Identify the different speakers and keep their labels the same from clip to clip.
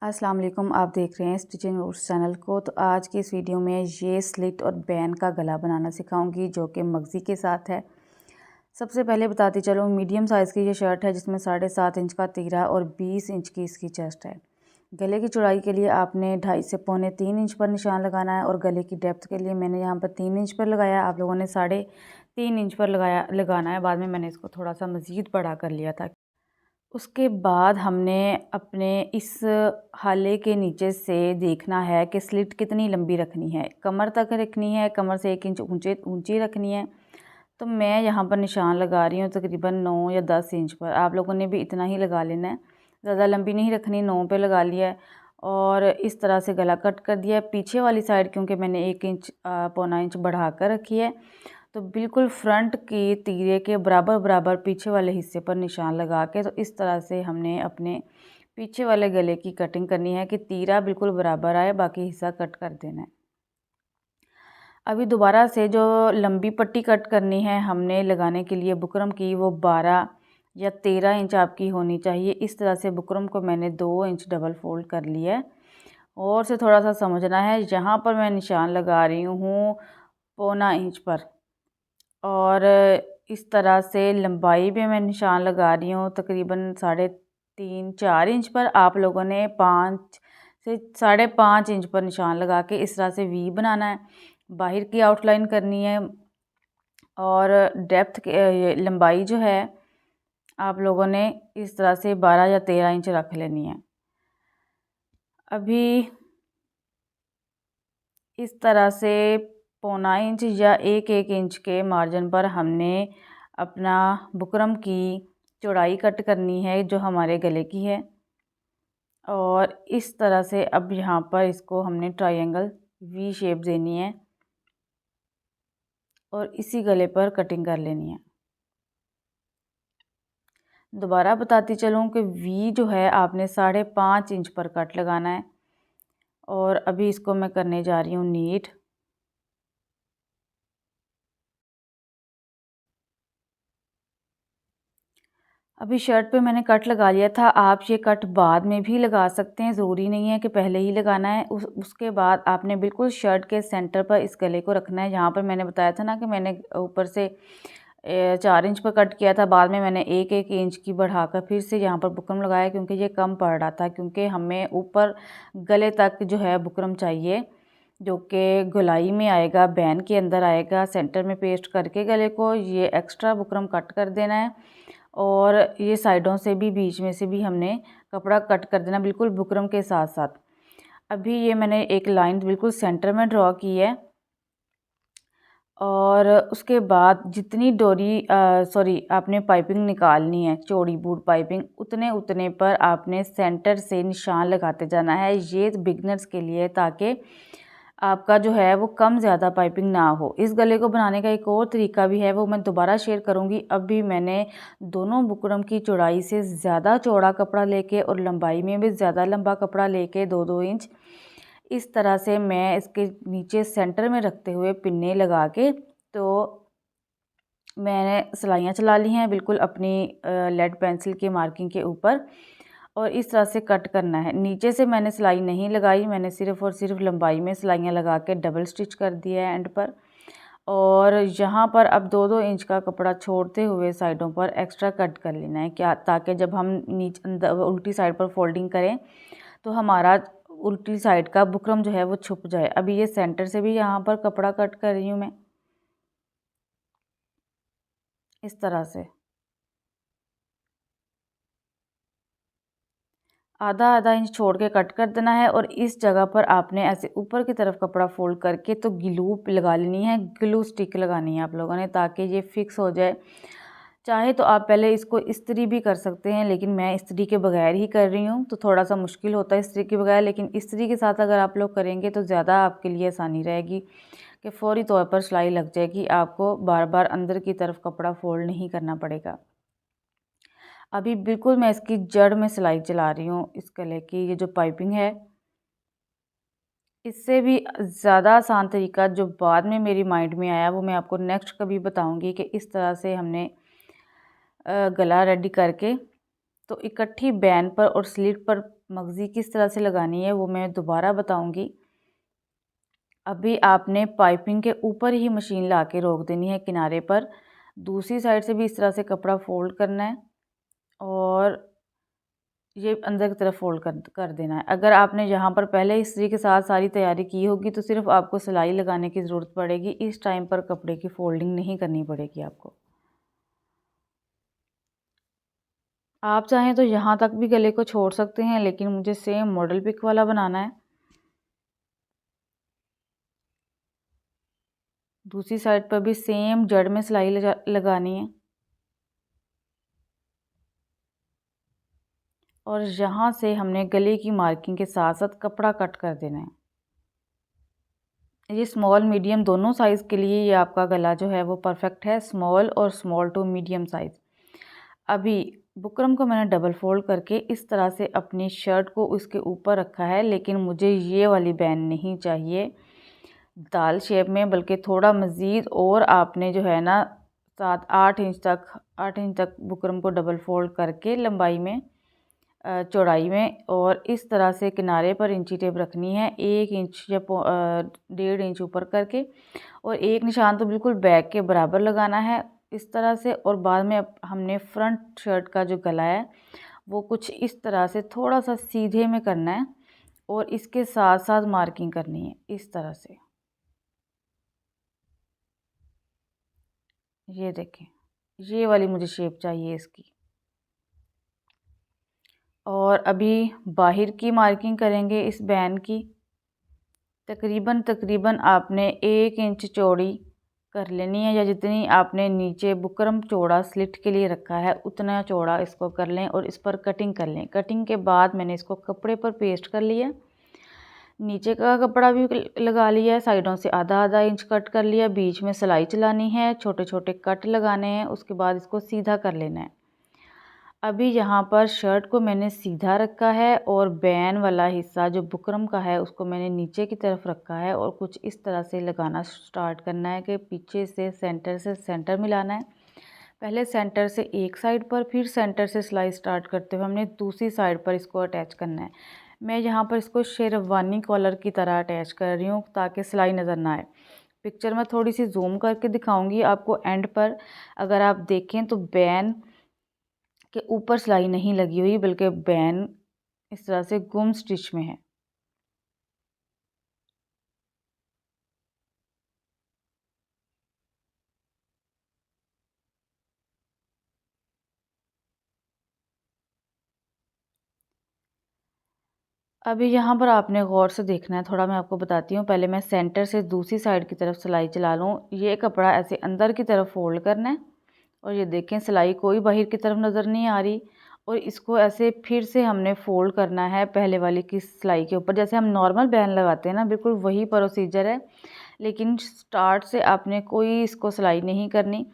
Speaker 1: अस्सलाम वालेकुम। आप देख रहे हैं स्टिचिंग रूट्स चैनल को। तो आज की इस वीडियो में ये स्लिट और बैन का गला बनाना सिखाऊंगी जो कि मगज़ी के साथ है। सबसे पहले बताती चलो, मीडियम साइज़ की ये शर्ट है जिसमें 7.5 इंच का तीरा और 20 इंच की इसकी चेस्ट है। गले की चौड़ाई के लिए आपने 2.5 से 2.25 इंच पर निशान लगाना है और गले की डेप्थ के लिए मैंने यहाँ पर 3 इंच पर लगाया। आप लोगों ने 3.5 इंच पर लगाना है। बाद में मैंने इसको थोड़ा सा मज़ीद बड़ा कर लिया था। उसके बाद हमने अपने इस हाले के नीचे से देखना है कि स्लिट कितनी लंबी रखनी है। कमर तक रखनी है, कमर से 1 इंच ऊंची रखनी है। तो मैं यहाँ पर निशान लगा रही हूँ तकरीबन 9 या 10 इंच पर। आप लोगों ने भी इतना ही लगा लेना है, ज़्यादा लंबी नहीं रखनी। 9 पे लगा लिया है और इस तरह से गला कट कर दिया है। पीछे वाली साइड क्योंकि मैंने 1 इंच पौना इंच बढ़ा कर रखी है, तो बिल्कुल फ्रंट की तीरे के बराबर बराबर पीछे वाले हिस्से पर निशान लगा के, तो इस तरह से हमने अपने पीछे वाले गले की कटिंग करनी है कि तीरा बिल्कुल बराबर आए, बाकी हिस्सा कट कर देना है। अभी दोबारा से जो लंबी पट्टी कट करनी है हमने लगाने के लिए बुकरम की, वो 12 या 13 इंच आपकी होनी चाहिए। इस तरह से बुकरम को मैंने 2 इंच डबल फोल्ड कर लिया है। और से थोड़ा सा समझना है, यहाँ पर मैं निशान लगा रही हूँ पौना इंच पर, और इस तरह से लंबाई में मैं निशान लगा रही हूँ तकरीबन 3.5-4 इंच पर। आप लोगों ने 5 से 5.5 इंच पर निशान लगा के इस तरह से वी बनाना है, बाहर की आउटलाइन करनी है। और डेप्थ के लंबाई जो है आप लोगों ने इस तरह से 12 या 13 इंच रख लेनी है। अभी इस तरह से पौना इंच या 1-1 इंच के मार्जिन पर हमने अपना बुकरम की चौड़ाई कट करनी है जो हमारे गले की है। और इस तरह से अब यहाँ पर इसको हमने ट्रायंगल वी शेप देनी है और इसी गले पर कटिंग कर लेनी है। दोबारा बताती चलूँ कि वी जो है आपने 5.5 इंच पर कट लगाना है। और अभी इसको मैं करने जा रही हूँ नीट। अभी शर्ट पे मैंने कट लगा लिया था। आप ये कट बाद में भी लगा सकते हैं, ज़रूरी नहीं है कि पहले ही लगाना है। उसके बाद आपने बिल्कुल शर्ट के सेंटर पर इस गले को रखना है। यहाँ पर मैंने बताया था ना कि मैंने ऊपर से 4 इंच पर कट किया था, बाद में मैंने 1-1 इंच की बढ़ाकर फिर से यहाँ पर बुकरम लगाया क्योंकि ये कम पड़ रहा था। क्योंकि हमें ऊपर गले तक जो है बुकरम चाहिए जो कि गोलाई में आएगा, बैन के अंदर आएगा। सेंटर में पेस्ट करके गले को ये एक्स्ट्रा बुकरम कट कर देना है और ये साइडों से भी, बीच में से भी हमने कपड़ा कट कर देना बिल्कुल बुकरम के साथ साथ। अभी ये मैंने एक लाइन बिल्कुल सेंटर में ड्रॉ की है और उसके बाद जितनी डोरी आपने पाइपिंग निकालनी है, चौड़ी बूट पाइपिंग, उतने उतने पर आपने सेंटर से निशान लगाते जाना है। ये बिगनर्स के लिए, ताकि आपका जो है वो कम ज़्यादा पाइपिंग ना हो। इस गले को बनाने का एक और तरीका भी है, वो मैं दोबारा शेयर करूँगी। अभी मैंने दोनों बुकरम की चौड़ाई से ज़्यादा चौड़ा कपड़ा लेके और लंबाई में भी ज़्यादा लंबा कपड़ा लेके 2-2 इंच इस तरह से मैं इसके नीचे सेंटर में रखते हुए पिन्ने लगा के, तो मैंने सिलाइयाँ चला ली हैं बिल्कुल अपनी लेड पेंसिल की मार्किंग के ऊपर। और इस तरह से कट करना है। नीचे से मैंने सिलाई नहीं लगाई, मैंने सिर्फ़ और सिर्फ लंबाई में सिलाइयाँ लगा के डबल स्टिच कर दिया है एंड पर। और यहाँ पर अब 2-2 इंच का कपड़ा छोड़ते हुए साइडों पर एक्स्ट्रा कट कर लेना है, क्या, ताकि जब हम उल्टी साइड पर फोल्डिंग करें तो हमारा उल्टी साइड का बुकरम जो है वो छुप जाए। अभी ये सेंटर से भी यहाँ पर कपड़ा कट कर रही हूँ मैं इस तरह से। आधा आधा इंच छोड़ के कट कर देना है और इस जगह पर आपने ऐसे ऊपर की तरफ कपड़ा फोल्ड करके तो ग्लू लगा लेनी है, ग्लू स्टिक लगानी है आप लोगों ने, ताकि ये फिक्स हो जाए। चाहे तो आप पहले इसको इस्त्री भी कर सकते हैं, लेकिन मैं इस्त्री के बगैर ही कर रही हूँ, तो थोड़ा सा मुश्किल होता है इस्त्री के बगैर। लेकिन इस्त्री के साथ अगर आप लोग करेंगे तो ज़्यादा आपके लिए आसानी रहेगी कि फ़ौरी तौर पर सिलाई लग जाएगी, आपको बार बार अंदर की तरफ कपड़ा फोल्ड नहीं करना पड़ेगा। अभी बिल्कुल मैं इसकी जड़ में सिलाई चला रही हूँ इस गले की। ये जो पाइपिंग है, इससे भी ज़्यादा आसान तरीका जो बाद में मेरी माइंड में आया वो मैं आपको नेक्स्ट कभी बताऊंगी कि इस तरह से हमने गला रेडी करके तो इकट्ठी बैन पर और स्लिट पर मगज़ी किस तरह से लगानी है वो मैं दोबारा बताऊंगी। अभी आपने पाइपिंग के ऊपर ही मशीन ला के रोक देनी है किनारे पर। दूसरी साइड से भी इस तरह से कपड़ा फोल्ड करना है और ये अंदर की तरफ फोल्ड कर देना है। अगर आपने यहाँ पर पहले इस्त्री के साथ सारी तैयारी की होगी तो सिर्फ आपको सिलाई लगाने की ज़रूरत पड़ेगी। इस टाइम पर कपड़े की फोल्डिंग नहीं करनी पड़ेगी आपको। आप चाहें तो यहाँ तक भी गले को छोड़ सकते हैं, लेकिन मुझे सेम मॉडल पिक वाला बनाना है। दूसरी साइड पर भी सेम जड़ में सिलाई लगानी है और यहाँ से हमने गले की मार्किंग के साथ साथ कपड़ा कट कर देना है। ये स्मॉल मीडियम दोनों साइज़ के लिए ये आपका गला जो है वो परफेक्ट है, स्मॉल और स्मॉल टू मीडियम साइज़। अभी बुकरम को मैंने डबल फोल्ड करके इस तरह से अपनी शर्ट को उसके ऊपर रखा है, लेकिन मुझे ये वाली बैंड नहीं चाहिए दाल शेप में, बल्कि थोड़ा मज़ीद और आपने जो है ना 8 इंच तक बुकरम को डबल फोल्ड करके लंबाई में चौड़ाई में और इस तरह से किनारे पर इंची टेप रखनी है 1 इंच या 1.5 इंच ऊपर करके, और एक निशान तो बिल्कुल बैक के बराबर लगाना है इस तरह से। और बाद में अब हमने फ्रंट शर्ट का जो गला है वो कुछ इस तरह से थोड़ा सा सीधे में करना है और इसके साथ साथ मार्किंग करनी है इस तरह से। ये देखें, ये वाली मुझे शेप चाहिए इसकी। और अभी बाहर की मार्किंग करेंगे इस बैन की। तकरीबन आपने 1 इंच चौड़ी कर लेनी है, या जितनी आपने नीचे बुकरम चौड़ा स्लिट के लिए रखा है उतना चौड़ा इसको कर लें और इस पर कटिंग कर लें। कटिंग के बाद मैंने इसको कपड़े पर पेस्ट कर लिया, नीचे का कपड़ा भी लगा लिया है, साइडों से आधा इंच कट कर लिया, बीच में सिलाई चलानी है, छोटे छोटे कट लगाने हैं, उसके बाद इसको सीधा कर लेना है। अभी यहाँ पर शर्ट को मैंने सीधा रखा है और बैन वाला हिस्सा जो बुकरम का है उसको मैंने नीचे की तरफ रखा है और कुछ इस तरह से लगाना स्टार्ट करना है कि पीछे से सेंटर मिलाना है। पहले सेंटर से एक साइड पर, फिर सेंटर से सिलाई स्टार्ट करते हुए हमने दूसरी साइड पर इसको अटैच करना है। मैं यहाँ पर इसको शेरवानी कॉलर की तरह अटैच कर रही हूँ ताकि सिलाई नज़र ना आए। पिक्चर में थोड़ी सी जूम करके दिखाऊंगी आपको एंड पर। अगर आप देखें तो बैन के ऊपर सिलाई नहीं लगी हुई, बल्कि बैन इस तरह से गुम स्टिच में है। अभी यहाँ पर आपने गौर से देखना है, थोड़ा मैं आपको बताती हूँ। पहले मैं सेंटर से दूसरी साइड की तरफ सिलाई चला लूँ। ये कपड़ा ऐसे अंदर की तरफ फोल्ड करना है और ये देखें सिलाई कोई बाहर की तरफ नज़र नहीं आ रही, और इसको ऐसे फिर से हमने फोल्ड करना है पहले वाली की सिलाई के ऊपर, जैसे हम नॉर्मल बैन लगाते हैं ना, बिल्कुल वही प्रोसीजर है। लेकिन स्टार्ट से आपने कोई इसको सिलाई नहीं करनी,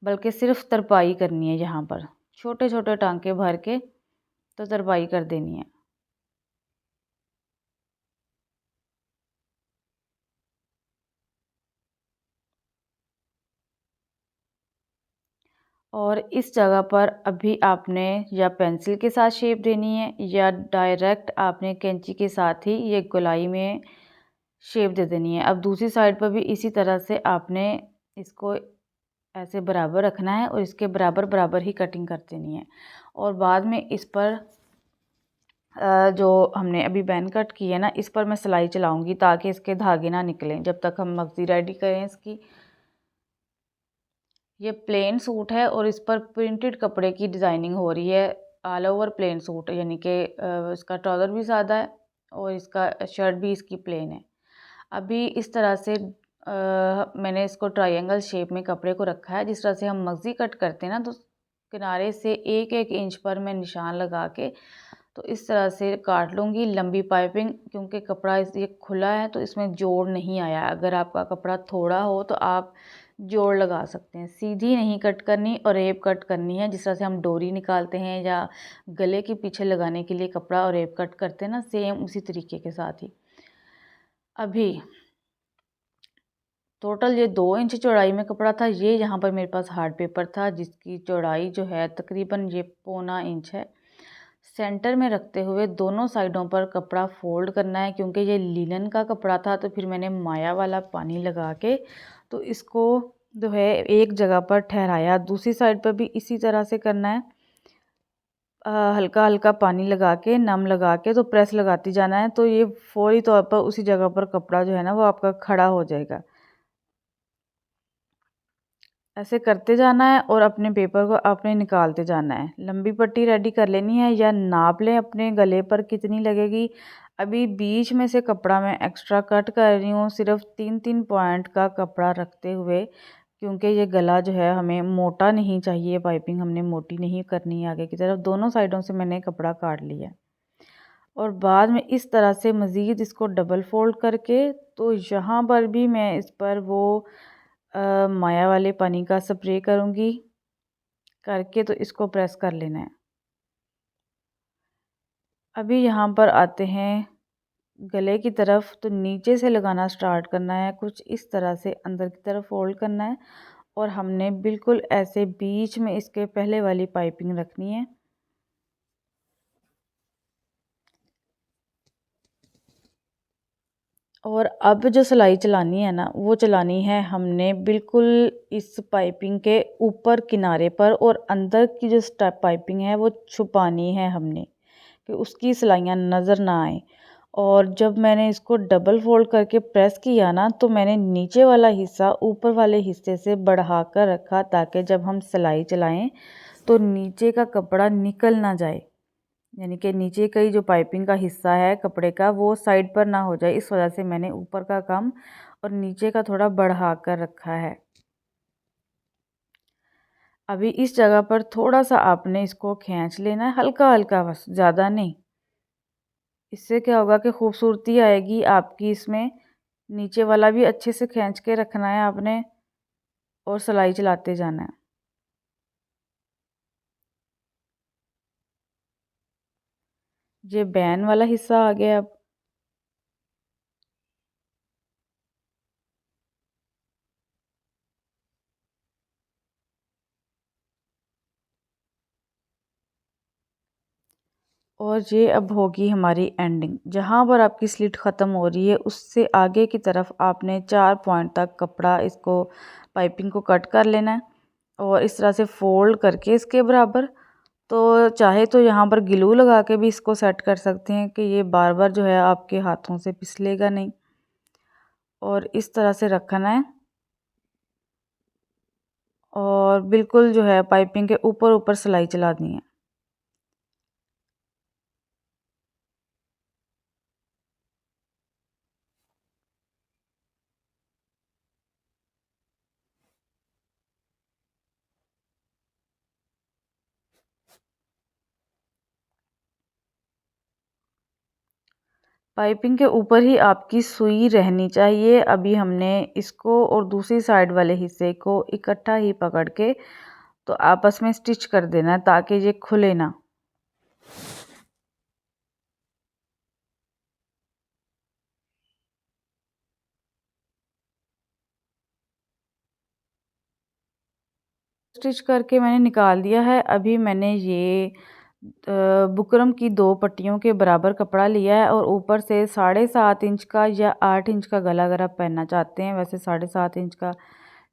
Speaker 1: बल्कि सिर्फ तरपाई करनी है। यहाँ पर छोटे छोटे टांके भर के तो तरपाई कर देनी है। और इस जगह पर अभी आपने या पेंसिल के साथ शेप देनी है या डायरेक्ट आपने कैंची के साथ ही ये गोलाई में शेप दे देनी है। अब दूसरी साइड पर भी इसी तरह से आपने इसको ऐसे बराबर रखना है और इसके बराबर बराबर ही कटिंग कर देनी है। और बाद में इस पर जो हमने अभी बैन कट की है ना, इस पर मैं सिलाई चलाऊंगी ताकि इसके धागे ना निकलें जब तक हम मगज़ी रेडी करें इसकी। ये प्लेन सूट है और इस पर प्रिंटेड कपड़े की डिज़ाइनिंग हो रही है। ऑल ओवर प्लेन सूट, यानी कि इसका ट्राउज़र भी सादा है और इसका शर्ट भी इसकी प्लेन है। अभी इस तरह से मैंने इसको ट्रायंगल शेप में कपड़े को रखा है। जिस तरह से हम मगज़ी कट करते हैं ना, तो किनारे से 1-1 इंच पर मैं निशान लगा के तो इस तरह से काट लूँगी लंबी पाइपिंग, क्योंकि कपड़ा ये खुला है तो इसमें जोड़ नहीं आया। अगर आपका कपड़ा थोड़ा हो तो आप जोड़ लगा सकते हैं। सीधी नहीं कट करनी और रेप कट करनी है, जिस तरह से हम डोरी निकालते हैं या गले के पीछे लगाने के लिए कपड़ा और रेप कट करते हैं ना, सेम उसी तरीके के साथ ही। अभी टोटल ये 2 इंच चौड़ाई में कपड़ा था। ये यहाँ पर मेरे पास हार्ड पेपर था जिसकी चौड़ाई जो है तकरीबन ये 1.25 इंच है। सेंटर में रखते हुए दोनों साइडों पर कपड़ा फोल्ड करना है। क्योंकि ये लिनन का कपड़ा था तो फिर मैंने माया वाला पानी लगा के तो इसको जो है एक जगह पर ठहराया। दूसरी साइड पर भी इसी तरह से करना है। हल्का हल्का पानी लगा के, नम लगा के तो प्रेस लगाती जाना है। तो ये फौरी तौर पर उसी जगह पर कपड़ा जो है ना वो आपका खड़ा हो जाएगा। ऐसे करते जाना है और अपने पेपर को आपने निकालते जाना है। लंबी पट्टी रेडी कर लेनी है या नाप लें अपने गले पर कितनी लगेगी। अभी बीच में से कपड़ा मैं एक्स्ट्रा कट कर रही हूँ, सिर्फ 3-3 पॉइंट का कपड़ा रखते हुए। क्योंकि ये गला जो है हमें मोटा नहीं चाहिए, पाइपिंग हमने मोटी नहीं करनी है आगे की तरफ। दोनों साइडों से मैंने कपड़ा काट लिया और बाद में इस तरह से मज़ीद इसको डबल फोल्ड करके तो यहाँ पर भी मैं इस पर वो माया वाले पानी का स्प्रे करूँगी करके तो इसको प्रेस कर लेना है। अभी यहाँ पर आते हैं गले की तरफ, तो नीचे से लगाना स्टार्ट करना है। कुछ इस तरह से अंदर की तरफ फोल्ड करना है और हमने बिल्कुल ऐसे बीच में इसके पहले वाली पाइपिंग रखनी है। और अब जो सिलाई चलानी है ना वो चलानी है हमने बिल्कुल इस पाइपिंग के ऊपर किनारे पर, और अंदर की जो स्टेप पाइपिंग है वो छुपानी है हमने कि उसकी सिलाइयाँ नज़र ना आए। और जब मैंने इसको डबल फोल्ड करके प्रेस किया ना तो मैंने नीचे वाला हिस्सा ऊपर वाले हिस्से से बढ़ा कर रखा ताकि जब हम सिलाई चलाएं तो नीचे का कपड़ा निकल ना जाए। यानी कि नीचे का ही जो पाइपिंग का हिस्सा है कपड़े का वो साइड पर ना हो जाए। इस वजह से मैंने ऊपर का कम और नीचे का थोड़ा बढ़ा कर रखा है। अभी इस जगह पर थोड़ा सा आपने इसको खींच लेना है, हल्का हल्का, बस ज़्यादा नहीं। इससे क्या होगा कि खूबसूरती आएगी आपकी इसमें। नीचे वाला भी अच्छे से खींच के रखना है आपने और सिलाई चलाते जाना है। ये बैन वाला हिस्सा आ गया अब। और ये अब होगी हमारी एंडिंग। जहाँ पर आपकी स्लिट ख़त्म हो रही है उससे आगे की तरफ आपने 4 पॉइंट तक कपड़ा इसको पाइपिंग को कट कर लेना है और इस तरह से फोल्ड करके इसके बराबर। तो चाहे तो यहाँ पर ग्लू लगा के भी इसको सेट कर सकते हैं कि ये बार बार जो है आपके हाथों से फिसलेगा नहीं। और इस तरह से रखना है और बिल्कुल जो है पाइपिंग के ऊपर ऊपर सिलाई चला दी है। पाइपिंग के ऊपर ही आपकी सुई रहनी चाहिए। अभी हमने इसको और दूसरी साइड वाले हिस्से को इकट्ठा ही पकड़ के तो आपस में स्टिच कर देना है ताकि ये खुले ना। स्टिच करके मैंने निकाल दिया है। अभी मैंने ये बुकरम की 2 पट्टियों के बराबर कपड़ा लिया है और ऊपर से 7.5 इंच का या 8 इंच का गला अगर आप पहनना चाहते हैं। वैसे 7.5 इंच का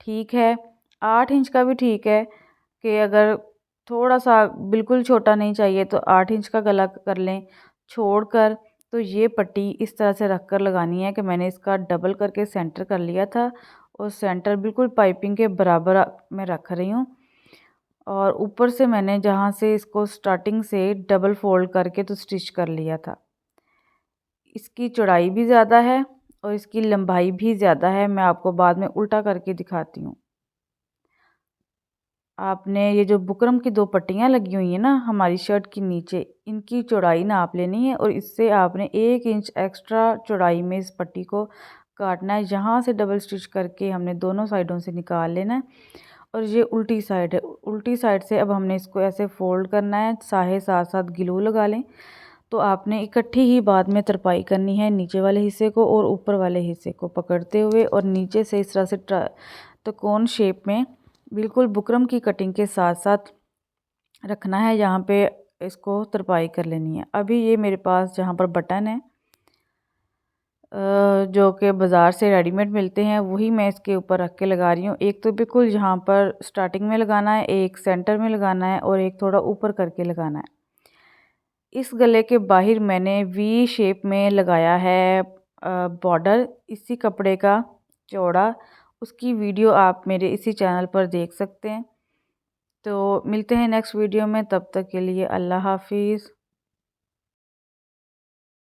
Speaker 1: ठीक है, 8 इंच का भी ठीक है कि अगर थोड़ा सा बिल्कुल छोटा नहीं चाहिए तो 8 इंच का गला कर लें छोड़कर। तो ये पट्टी इस तरह से रख कर लगानी है कि मैंने इसका डबल करके सेंटर कर लिया था और सेंटर बिल्कुल पाइपिंग के बराबर मैं रख रही हूँ। और ऊपर से मैंने जहाँ से इसको स्टार्टिंग से डबल फोल्ड करके तो स्टिच कर लिया था। इसकी चौड़ाई भी ज़्यादा है और इसकी लंबाई भी ज़्यादा है। मैं आपको बाद में उल्टा करके दिखाती हूँ। आपने ये जो बुकरम की 2 पट्टियाँ लगी हुई हैं ना हमारी शर्ट के नीचे, इनकी चौड़ाई नाप लेनी है और इससे आपने 1 इंच एक्स्ट्रा चौड़ाई में इस पट्टी को काटना है। यहाँ से डबल स्टिच करके हमने दोनों साइडों से निकाल लेना है। और ये उल्टी साइड है, उल्टी साइड से अब हमने इसको ऐसे फोल्ड करना है। साहे साथ साथ ग्लू लगा लें। तो आपने इकट्ठी ही बाद में तरपाई करनी है नीचे वाले हिस्से को और ऊपर वाले हिस्से को पकड़ते हुए और नीचे से इस तरह से त्रिकोण शेप में बिल्कुल बुकरम की कटिंग के साथ साथ रखना है। यहाँ पे इसको तरपाई कर लेनी है। अभी ये मेरे पास जहाँ पर बटन है जो कि बाज़ार से रेडीमेड मिलते हैं, वही मैं इसके ऊपर रख के लगा रही हूँ। एक तो बिल्कुल यहाँ पर स्टार्टिंग में लगाना है, एक सेंटर में लगाना है और एक थोड़ा ऊपर करके लगाना है। इस गले के बाहर मैंने वी शेप में लगाया है बॉर्डर इसी कपड़े का चौड़ा। उसकी वीडियो आप मेरे इसी चैनल पर देख सकते हैं। तो मिलते हैं नेक्स्ट वीडियो में, तब तक के लिए अल्लाह हाफिज़।